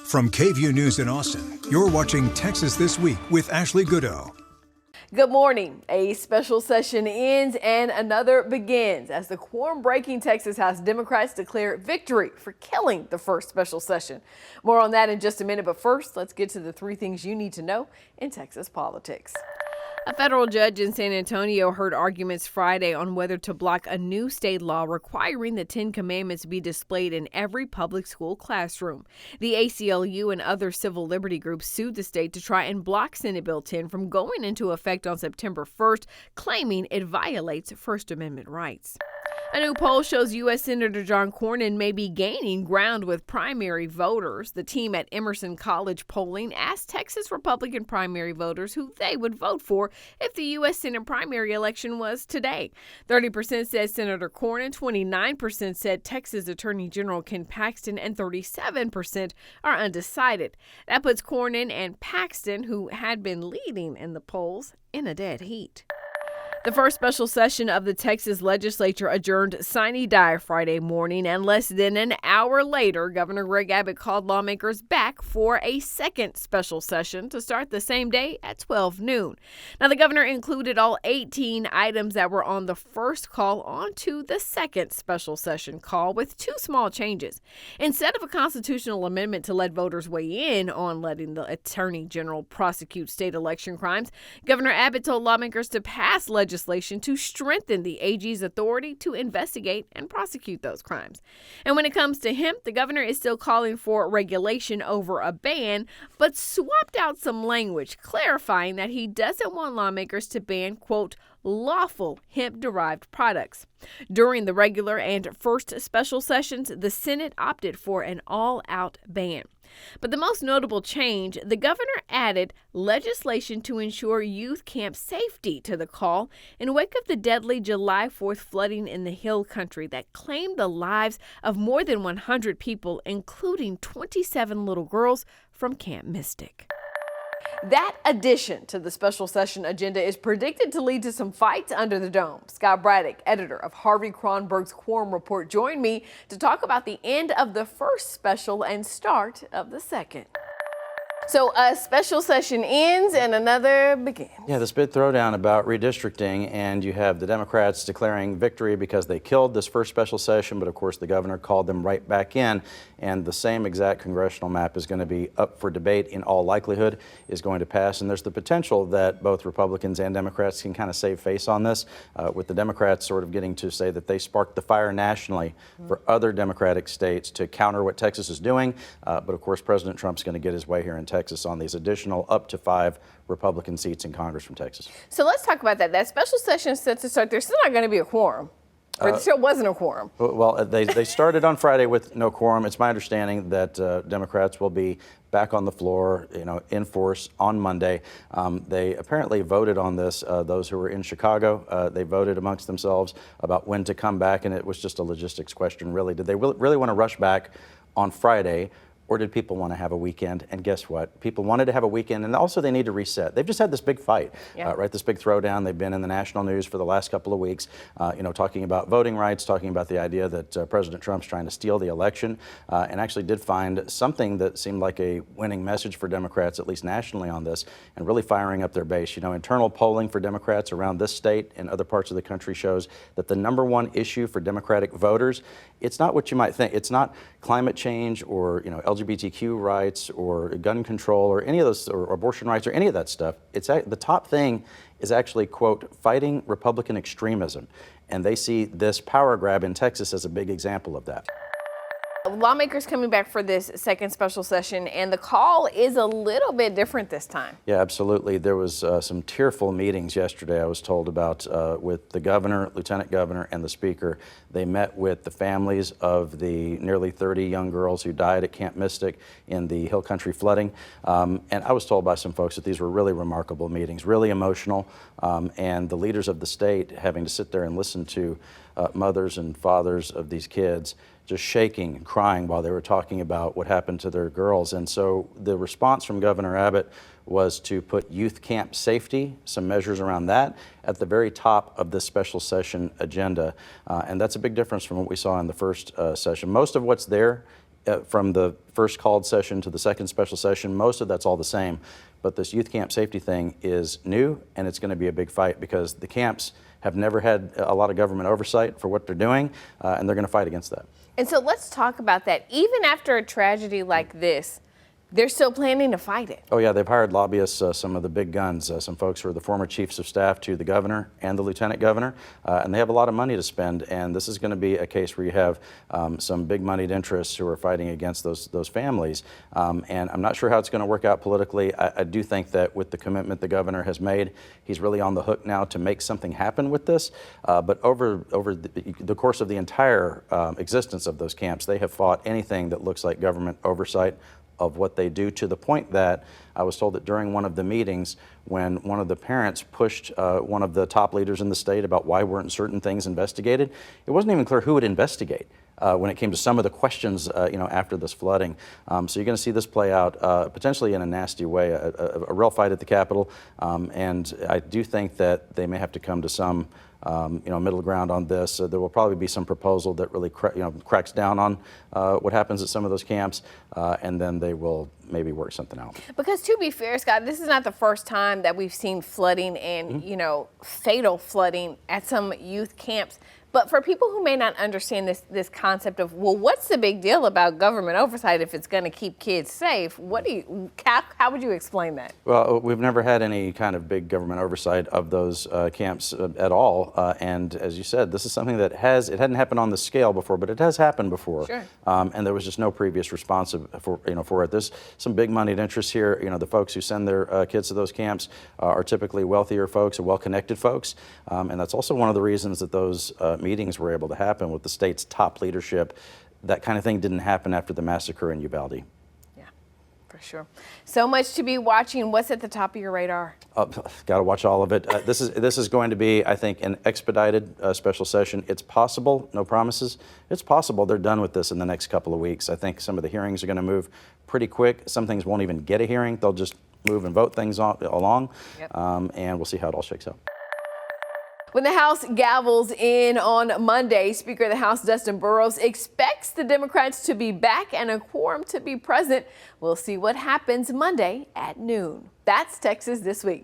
From KVUE News in Austin, you're watching Texas This Week with Ashley Goodo. Good morning. A special session ends and another begins as the quorum-breaking Texas House Democrats declare victory for killing the first special session. More on that in just a minute, but first, let's get to the three things you need to know in Texas politics. A federal judge in San Antonio heard arguments Friday on whether to block a new state law requiring the Ten Commandments be displayed in every public school classroom. The ACLU and other civil liberty groups sued the state to try and block Senate Bill 10 from going into effect on September 1st, claiming it violates First Amendment rights. A new poll shows U.S. Senator John Cornyn may be gaining ground with primary voters. The team at Emerson College Polling asked Texas Republican primary voters who they would vote for if the U.S. Senate primary election was today. 30% said Senator Cornyn, 29% said Texas Attorney General Ken Paxton, and 37% are undecided. That puts Cornyn and Paxton, who had been leading in the polls, in a dead heat. The first special session of the Texas legislature adjourned sine die Friday morning, and less than an hour later, Governor Greg Abbott called lawmakers back for a second special session to start the same day at 12 noon. Now, the governor included all 18 items that were on the first call onto the second special session call with two small changes. Instead of a constitutional amendment to let voters weigh in on letting the attorney general prosecute state election crimes, Governor Abbott told lawmakers to pass legislation to strengthen the AG's authority to investigate and prosecute those crimes. And when it comes to hemp, the governor is still calling for regulation over a ban, but swapped out some language, clarifying that he doesn't want lawmakers to ban, quote, lawful hemp-derived products. During the regular and first special sessions, the Senate opted for an all-out ban. But the most notable change, the governor added legislation to ensure youth camp safety to the call in wake of the deadly July 4th flooding in the Hill Country that claimed the lives of more than 100 people, including 27 little girls from Camp Mystic. That addition to the special session agenda is predicted to lead to some fights under the dome. Scott Braddock, editor of Harvey Cronberg's Quorum Report, joined me to talk about the end of the first special and start of the second. So a special session ends and another begins. Yeah, this big throwdown about redistricting, and you have the Democrats declaring victory because they killed this first special session, but of course the governor called them right back in, and the same exact congressional map is going to be up for debate in all likelihood, is going to pass, and there's the potential that both Republicans and Democrats can kind of save face on this, with the Democrats sort of getting to say that they sparked the fire nationally for other Democratic states to counter what Texas is doing, but of course President Trump's going to get his way here in Texas on these additional up to 5 Republican seats in Congress from Texas. So let's talk about that. That special session is set to start. There's still not going to be a quorum. Or there still wasn't a quorum. Well, they started on Friday with no quorum. It's my understanding that Democrats will be back on the floor, in force on Monday. They apparently voted on this, those who were in Chicago. They voted amongst themselves about when to come back, and it was just a logistics question, really. Did they really want to rush back on Friday? Or did people want to have a weekend? And guess what? People wanted to have a weekend, and also they need to reset. They've just had this big fight, right? This big throwdown. They've been in the national news for the last couple of weeks, talking about voting rights, talking about the idea that President Trump's trying to steal the election, and actually did find something that seemed like a winning message for Democrats, at least nationally on this, and really firing up their base. Internal polling for Democrats around this state and other parts of the country shows that the #1 issue for Democratic voters, it's not what you might think. It's not climate change or, LGBTQ rights or gun control or any of those, or abortion rights or any of that stuff. It's the top thing is actually, quote, fighting Republican extremism. And they see this power grab in Texas as a big example of that. Lawmakers coming back for this second special session, and the call is a little bit different this time. Yeah, absolutely. There was some tearful meetings yesterday, I was told about, with the governor, lieutenant governor, and the speaker. They met with the families of the nearly 30 young girls who died at Camp Mystic in the Hill Country flooding. And I was told by some folks that these were really remarkable meetings, really emotional, and the leaders of the state having to sit there and listen to mothers and fathers of these kids just shaking and crying while they were talking about what happened to their girls. And so the response from Governor Abbott was to put youth camp safety, some measures around that, at the very top of this special session agenda. And that's a big difference from what we saw in the first session. Most of what's there from the first called session to the second special session, most of that's all the same. But this youth camp safety thing is new, and it's going to be a big fight because the camps have never had a lot of government oversight for what they're doing, and they're going to fight against that. And so let's talk about that. Even after a tragedy like this, they're still planning to fight it. Oh yeah, they've hired lobbyists, some of the big guns, some folks who are the former chiefs of staff to the governor and the lieutenant governor, and they have a lot of money to spend. And this is going to be a case where you have some big moneyed interests who are fighting against those families. And I'm not sure how it's going to work out politically. I do think that with the commitment the governor has made, he's really on the hook now to make something happen with this. But over the course of the entire existence of those camps, they have fought anything that looks like government oversight of what they do, to the point that I was told that during one of the meetings, when one of the parents pushed one of the top leaders in the state about why weren't certain things investigated, it wasn't even clear who would investigate when it came to some of the questions after this flooding. So you're going to see this play out potentially in a nasty way, a real fight at the Capitol, and I do think that they may have to come to some middle ground on this. There will probably be some proposal that really cracks down on what happens at some of those camps, and then they will maybe work something out. Because to be fair, Scott, this is not the first time that we've seen flooding and, fatal flooding at some youth camps. But for people who may not understand this concept of, well, what's the big deal about government oversight if it's going to keep kids safe? How would you explain that? Well, we've never had any kind of big government oversight of those camps at all. And as you said, this is something that it hadn't happened on the scale before, but it has happened before. Sure. And there was just no previous response for it. There's some big moneyed interests here. The folks who send their kids to those camps are typically wealthier folks or well-connected folks. And that's also one of the reasons that those meetings were able to happen with the state's top leadership. That kind of thing didn't happen after the massacre in Uvalde. Yeah, for sure. So much to be watching. What's at the top of your radar? Got to watch all of it. This is going to be, I think, an expedited special session. It's possible, no promises. It's possible they're done with this in the next couple of weeks. I think some of the hearings are going to move pretty quick. Some things won't even get a hearing. They'll just move and vote things along. Yep. And we'll see how it all shakes out. When the House gavels in on Monday, Speaker of the House Dustin Burrows expects the Democrats to be back and a quorum to be present. We'll see what happens Monday at noon. That's Texas This Week.